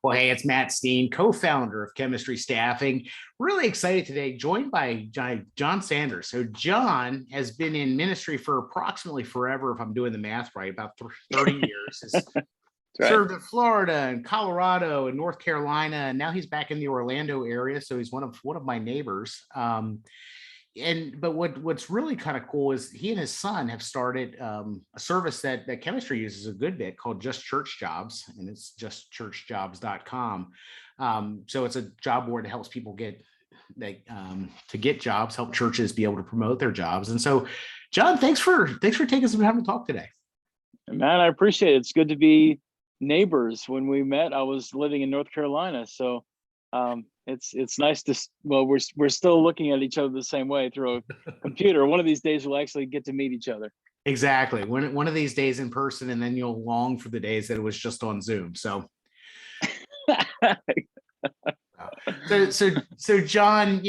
Well, hey, it's Matt Steen, co-founder of Chemistry Staffing. Really excited today, joined by John Sanders. So John has been in ministry for approximately forever, if I'm doing the math right, about 30 years. Has Right. served in Florida and Colorado and North Carolina, and now he's back in the Orlando area. So he's one of my neighbors. But what's really kind of cool is he and his son have started a service that chemistry uses a good bit called Just Church Jobs, and it's justchurchjobs.com. So it's a job board that helps people get to get jobs, help churches be able to promote their jobs. And so, John, thanks for taking some time to talk today. Man, I appreciate it. It's good to be neighbors. When we met, I was living in North Carolina, so it's nice to, well, we're still looking at each other the same way through a computer. One of these days we'll actually get to meet each other. Exactly. One of these days in person, and then you'll long for the days that it was just on Zoom. So so John,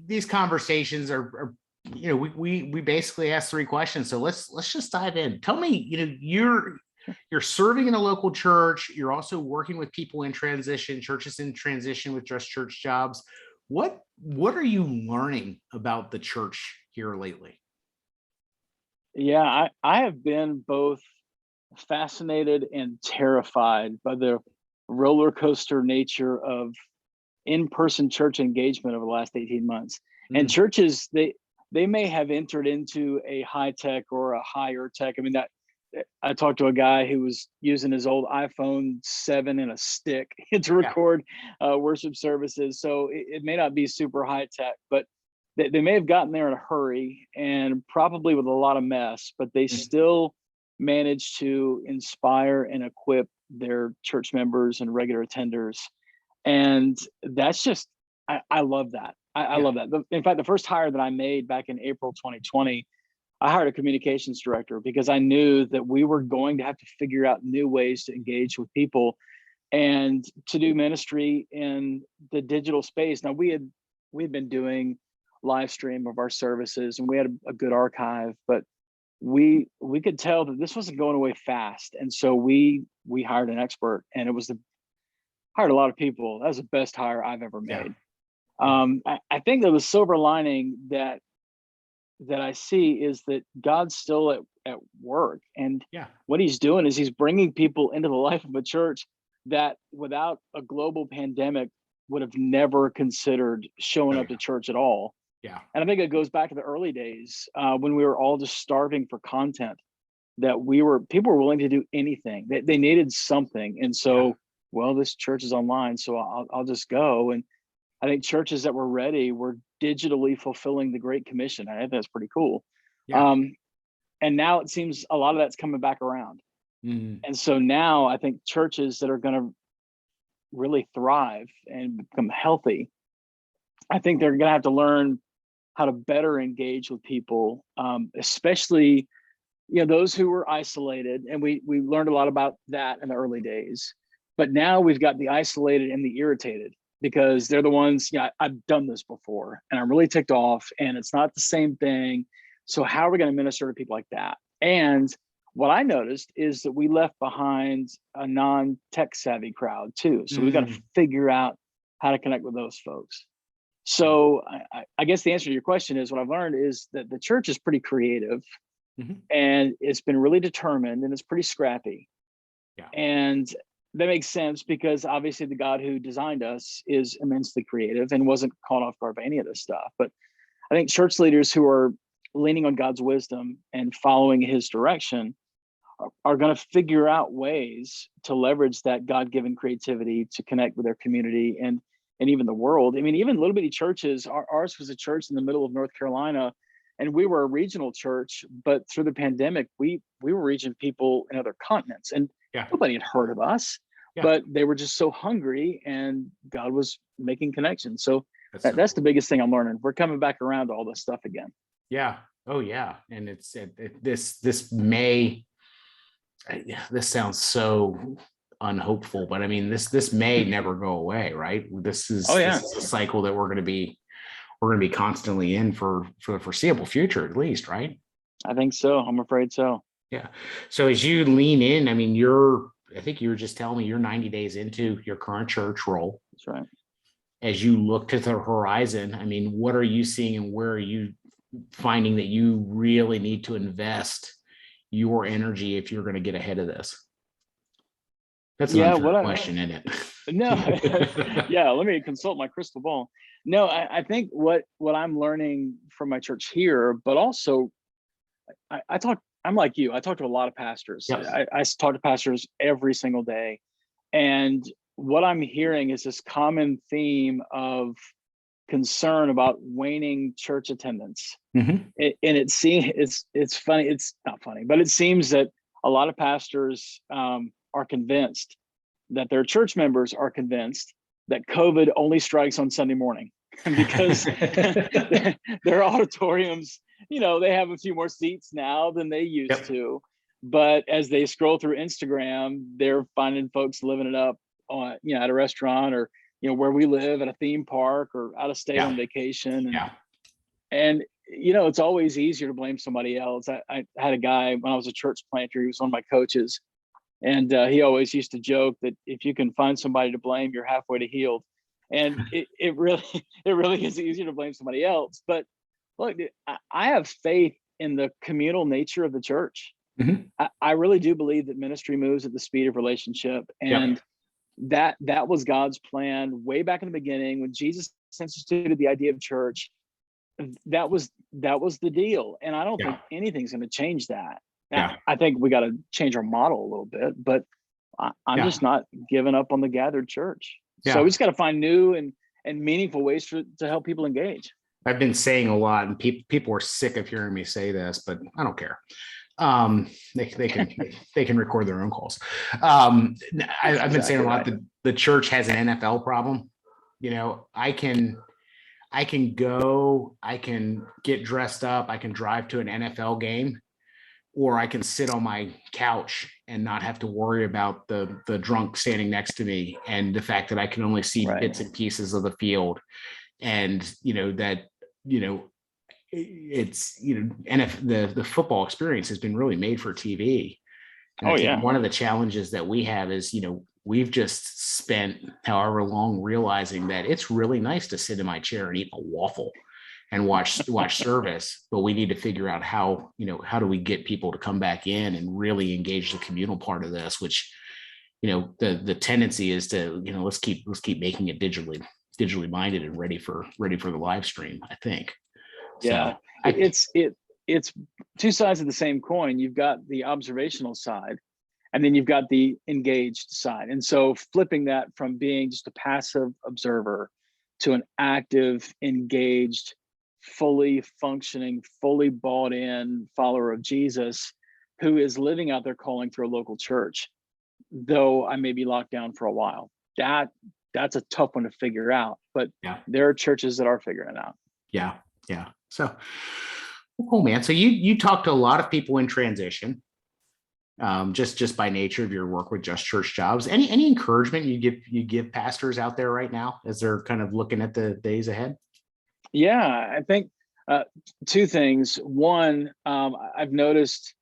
these conversations are we basically ask three questions. So let's just dive in. Tell me, you're serving in a local church. You're also working with people in transition, churches in transition with Just Church Jobs. What are you learning about the church here lately? Yeah, I have been both fascinated and terrified by the roller coaster nature of in-person church engagement over the last 18 months. And churches, they may have entered into a high tech or a higher tech. I mean, that I talked to a guy who was using his old iPhone 7 and a stick to record worship services. So it may not be super high tech, but they may have gotten there in a hurry and probably with a lot of mess, but they still managed to inspire and equip their church members and regular attenders. And that's just, I love that. I love that. In fact, the first hire that I made back in April 2020, I hired a communications director because I knew that we were going to have to figure out new ways to engage with people and to do ministry in the digital space. Now we had been doing live stream of our services and we had a good archive, but we could tell that this wasn't going away fast. And so we hired an expert, and hired a lot of people. That was the best hire I've ever made. I think that the silver lining that I see is that God's still at work, and what he's doing is he's bringing people into the life of a church that without a global pandemic would have never considered showing up to church at all. And I think it goes back to the early days when we were all just starving for content, that people were willing to do anything. They needed something. And so, well, this church is online, so I'll just go. And I think churches that were ready were digitally fulfilling the Great Commission. I think that's pretty cool. And now it seems a lot of that's coming back around. And so now I think churches that are going to really thrive and become healthy, I think they're going to have to learn how to better engage with people, especially those who were isolated. And we learned a lot about that in the early days. But now we've got the isolated and the irritated, because they're the ones, I've done this before and I'm really ticked off and it's not the same thing. So how are we going to minister to people like that? And what I noticed is that we left behind a non-tech savvy crowd too. So we've got to figure out how to connect with those folks. So I guess the answer to your question is, what I've learned is that the church is pretty creative and it's been really determined and it's pretty scrappy. And that makes sense because obviously the God who designed us is immensely creative and wasn't caught off guard by any of this stuff. But I think church leaders who are leaning on God's wisdom and following his direction are going to figure out ways to leverage that God-given creativity to connect with their community and even the world. I mean, even little bitty churches, ours was a church in the middle of North Carolina, and we were a regional church, but through the pandemic, we were reaching people in other continents, and nobody had heard of us, but they were just so hungry, and God was making connections. So that's the biggest thing I'm learning. We're coming back around to all this stuff again. Yeah. Oh yeah. And this sounds so unhopeful, but I mean, this may never go away, right? This is a cycle that we're going to be constantly in for the foreseeable future, at least, right? I think so. I'm afraid so. Yeah. So as you lean in, I mean, I think you were just telling me you're 90 days into your current church role. That's right. As you look to the horizon, I mean, what are you seeing and where are you finding that you really need to invest your energy if you're going to get ahead of this? That's an unfair question, isn't it? No, yeah, let me consult my crystal ball. No, I think what I'm learning from my church here, but also I'm like you, I talk to a lot of pastors. Yep. I talk to pastors every single day. And what I'm hearing is this common theme of concern about waning church attendance. Mhm. It's funny. It's not funny, but it seems that a lot of pastors are convinced that their church members are convinced that COVID only strikes on Sunday morning because their auditoriums, they have a few more seats now than they used to. But as they scroll through Instagram, they're finding folks living it up on, at a restaurant or, where we live at a theme park or out of state on vacation. And it's always easier to blame somebody else. I had a guy when I was a church planter, he was one of my coaches. And he always used to joke that if you can find somebody to blame, you're halfway to healed. And it really is easier to blame somebody else. But look, I have faith in the communal nature of the church. Mm-hmm. I really do believe that ministry moves at the speed of relationship. And that was God's plan way back in the beginning when Jesus instituted the idea of church. That was the deal. And I don't think anything's going to change that. Now, I think we got to change our model a little bit, but I'm just not giving up on the gathered church. So we just got to find new and meaningful ways to help people engage. I've been saying a lot, and people are sick of hearing me say this, but I don't care. They can record their own calls. I've been saying a lot that the church has an NFL problem. I can go, I can get dressed up, I can drive to an NFL game, or I can sit on my couch and not have to worry about the drunk standing next to me and the fact that I can only see bits and pieces of the field. And, it's, and if the football experience has been really made for TV. And I think one of the challenges that we have is, we've just spent however long realizing that it's really nice to sit in my chair and eat a waffle and watch service, but we need to figure out how do we get people to come back in and really engage the communal part of this, which, the tendency is to, let's keep making it digitally minded and ready for the live stream, I think. Yeah. So it's two sides of the same coin. You've got the observational side, and then you've got the engaged side. And so flipping that from being just a passive observer to an active, engaged, fully functioning, fully bought in follower of Jesus who is living out their calling through a local church, though I may be locked down for a while. That's a tough one to figure out, but there are churches that are figuring it out. Yeah. So, cool, man. So you talk to a lot of people in transition, just by nature of your work with Just Church Jobs. Any encouragement you give pastors out there right now as they're kind of looking at the days ahead? Yeah, I think two things. One, I've noticed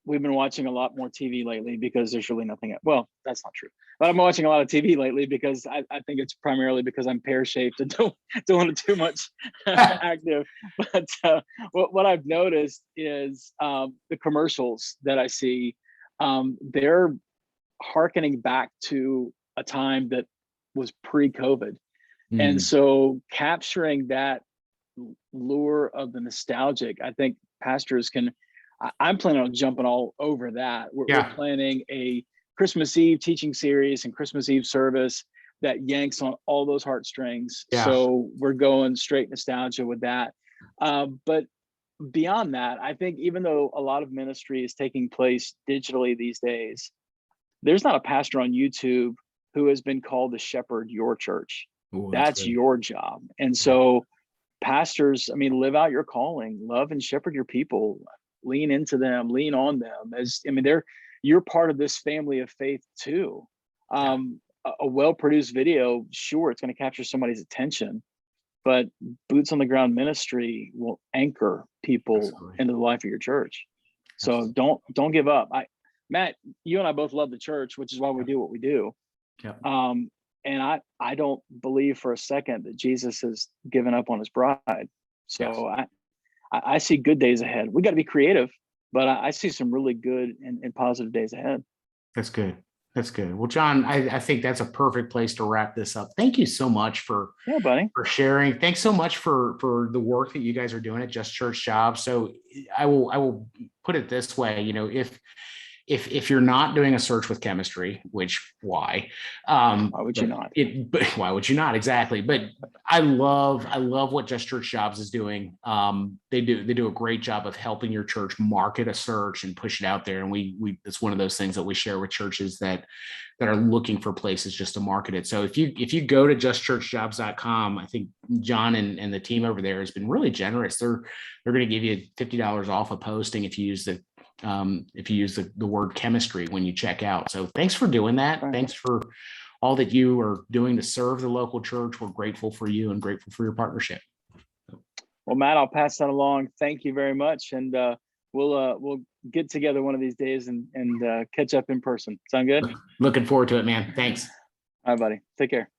we've been watching a lot more TV lately because there's really nothing. Well, that's not true. But I'm watching a lot of TV lately because I think it's primarily because I'm pear-shaped and don't want to do much active. But what I've noticed is the commercials that I see, they're hearkening back to a time that was pre-COVID. And so capturing that lure of the nostalgic, I think pastors I'm planning on jumping all over that. We're planning a Christmas Eve teaching series and Christmas Eve service that yanks on all those heartstrings. So we're going straight nostalgia with that. But beyond that, I think even though a lot of ministry is taking place digitally these days, there's not a pastor on YouTube who has been called to shepherd your church. Ooh, that's your job. And so pastors, live out your calling, love and shepherd your people, lean into them, lean on them. You're part of this family of faith too. A well-produced video, sure, it's going to capture somebody's attention, but boots on the ground ministry will anchor people into the life of your church. So don't give up. Matt, you and I both love the church, which is why we do what we do. Yep. And I don't believe for a second that Jesus has given up on his bride. So Yes. I see good days ahead. We got to be creative, but I see some really good and positive days ahead. That's good. That's good. Well, John, I think that's a perfect place to wrap this up. Thank you so much Yeah, buddy. for sharing. Thanks so much for the work that you guys are doing at Just Church Jobs. So I will put it this way, if you're not doing a search with chemistry, which why? Why would you not? But why would you not? Exactly. But I love what Just Church Jobs is doing. They do a great job of helping your church market a search and push it out there. And we it's one of those things that we share with churches that are looking for places just to market it. So if you go to justchurchjobs.com, I think John and the team over there has been really generous. They're going to give you $50 off a posting if you use the word chemistry when you check out. So thanks for doing that. Right. Thanks for all that you are doing to serve the local church. We're grateful for you and grateful for your partnership. Well, Matt, I'll pass that along. Thank you very much. And we'll get together one of these days and catch up in person. Sound good? Looking forward to it, man. Thanks. All right, buddy. Take care.